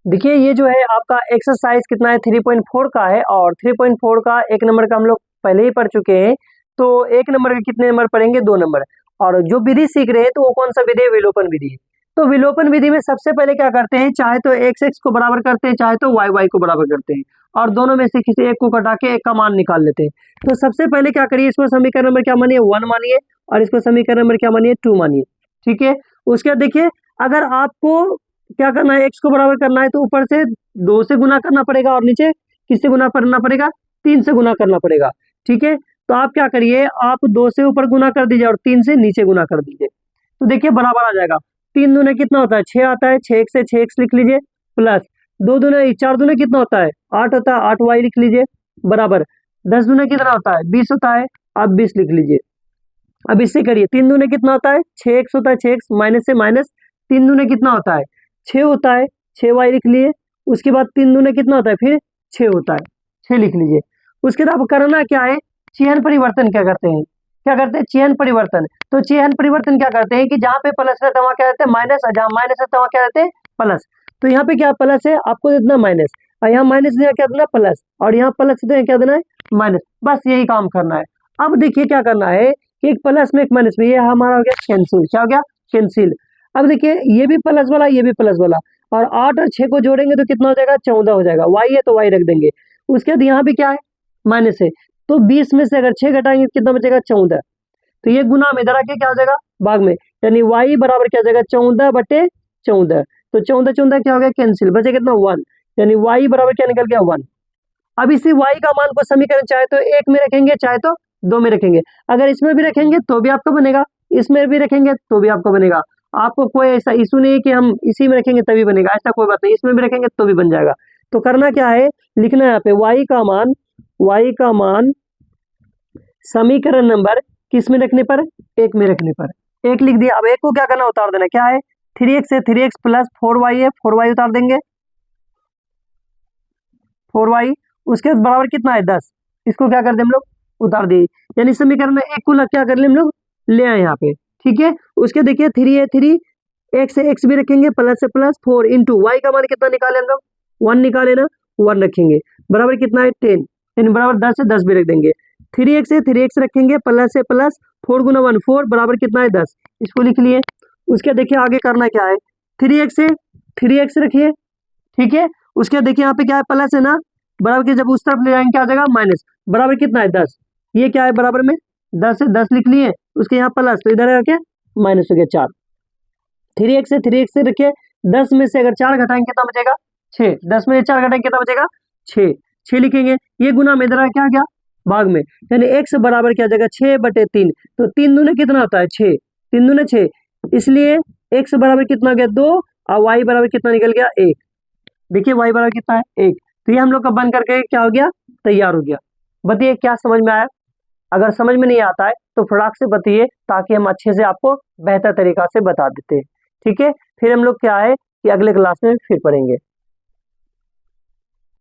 देखिए ये जो है आपका एक्सरसाइज कितना है 3.4 का है, और 3.4 का 1 नंबर का हम लोग पहले ही पढ़ चुके हैं। तो 1 नंबर का कितने नंबर पढ़ेंगे, 2 नंबर। और जो विधि सीख रहे हैं तो वो कौन सा विधि है, विलोपन विधि। तो विलोपन विधि में सबसे पहले क्या करते हैं, चाहे तो एक्स एक्स को बराबर करते हैं, चाहे तो वाई वाई को बराबर करते हैं, और दोनों में से किसी एक को कटा के एक का मान निकाल लेते हैं। तो सबसे पहले क्या करिए, इसको समीकरण नंबर क्या मानिए, 1 मानिए, और इसको समीकरण नंबर क्या मानिए, 2 मानिए। ठीक है, उसके बाद देखिए अगर आपको क्या करना है, एक्स को बराबर करना है तो ऊपर से 2 से गुना करना पड़ेगा, और नीचे किससे गुना करना पड़ेगा, 3 से गुना करना पड़ेगा। ठीक है, तो आप क्या करिए, आप 2 से ऊपर गुना कर दीजिए और 3 से नीचे गुना कर दीजिए, तो देखिए बराबर आ जाएगा। 3 दूने कितना होता है, 6 आता है, 6 से 6x लिख लीजिए, प्लस 2 दूने 4 दूने कितना होता है, 8 होता है, 8y लिख लीजिए, बराबर 10 दूने कितना होता है, 20 होता है, आप 20 लिख लीजिए। अब इससे करिए, 3 दूने कितना होता है, 6x होता है, 6x माइनस से माइनस 3 दूने कितना होता है, 6 होता है, 6y लिख लिए। उसके बाद 3 दूने कितना होता है, फिर 6 होता है, 6 लिख लीजिए। उसके बाद करना क्या है, चिह्न परिवर्तन क्या करते हैं, क्या करते हैं, चिह्न परिवर्तन। तो चिह्न परिवर्तन क्या करते हैं कि जहाँ पे प्लस रहता है वहाँ क्या रहता है माइनस, और जहाँ माइनस रहता है वहाँ क्या रहते हैं प्लस। तो यहाँ पे क्या प्लस है, आपको देना माइनस, और यहाँ माइनस देना क्या देना प्लस, और यहाँ प्लस देना क्या देना है माइनस, बस यही काम करना है। अब देखिए क्या करना है कि एक प्लस में एक माइनस में, ये हमारा हो गया कैंसिल, क्या हो गया कैंसिल। अब देखिए ये भी प्लस वाला, ये भी प्लस वाला, और 8 और 6 को जोड़ेंगे तो कितना हो जाएगा, 14 हो जाएगा। वाई है तो वाई रख देंगे। उसके बाद यहाँ भी क्या है माइनस है, तो 20 में से अगर 6 घटाएंगे कितना बचेगा, 14। तो ये गुना में इधर आके क्या हो जाएगा भाग में, यानी y बराबर क्या हो जाएगा 14/14। तो 14 14 क्या हो गया कैंसिल, बचे कितना 1, यानी y बराबर क्या निकल गया 1। अब इसी y का मान को समीकरण चाहे तो 1 में रखेंगे, चाहे तो 2 में रखेंगे। अगर इसमें भी रखेंगे तो भी आपका बनेगा, इसमें भी रखेंगे तो भी आपका बनेगा। आपको कोई ऐसा इशू नहीं है कि हम इसी में रखेंगे तभी बनेगा, ऐसा कोई बात नहीं, इसमें भी रखेंगे तो भी बन जाएगा। तो करना क्या है, लिखना है यहाँ पे y का मान समीकरण नंबर किस में रखने पर, 1 में रखने पर, 1 लिख दिया। अब 1 को क्या करना, उतार देना, क्या है 3x है, 3x प्लस 4y है, 4y उतार देंगे, 4y। उसके बाद बराबर कितना है 10, इसको क्या कर दे हम लोग उतार दिए, यानी समीकरण में 1 को क्या कर ले हम लोग ले आए यहाँ पे। ठीक है, उसके देखिए 3 है, 3 x से x भी रखेंगे, प्लस से प्लस 4 इंटू y का मान कितना निकाले हम लोग 1 निकाले ना, 1 रखेंगे, बराबर कितना है 10, यानी बराबर 10 से 10 भी रख देंगे। 3x है, 3x रखेंगे, प्लस से प्लस 4 गुना 1 4, बराबर कितना है 10, इसको लिख लिए। उसके देखिए आगे करना क्या है, 3x है, 3x रखिए। ठीक है, उसके देखिए यहाँ पे क्या है प्लस है ना, बराबर के जब उस तरफ ले जाएंगे क्या आ जाएगा माइनस, बराबर कितना है 10, ये क्या है बराबर में 10 से 10 लिख लिए। उसके यहाँ प्लस, तो इधर है क्या माइनस हो गया 4। 3x है, 3x से रखिए, 10 में से अगर 4 घटाएंगे कितना बचेगा 6, 10 में से 4 घटाएंगे कितना बचेगा 6, 6 लिखेंगे। ये गुना में इधर क्या गया भाग में, यानी x बराबर क्या जाएगा 6/3। तो 3 दूने कितना होता है 6, 3 दूने 6, इसलिए x बराबर कितना गया 2, और y बराबर कितना निकल गया 1। देखिए y बराबर कितना है 1। तो ये हम लोग का बन करके क्या हो गया तैयार हो गया। बताइए क्या समझ में आया, अगर समझ में नहीं आता है तो फटाक से बताइए, ताकि हम अच्छे से आपको बेहतर तरीका से बता देते हैं। ठीक है, फिर हम लोग क्या है कि अगले क्लास में फिर पढ़ेंगे।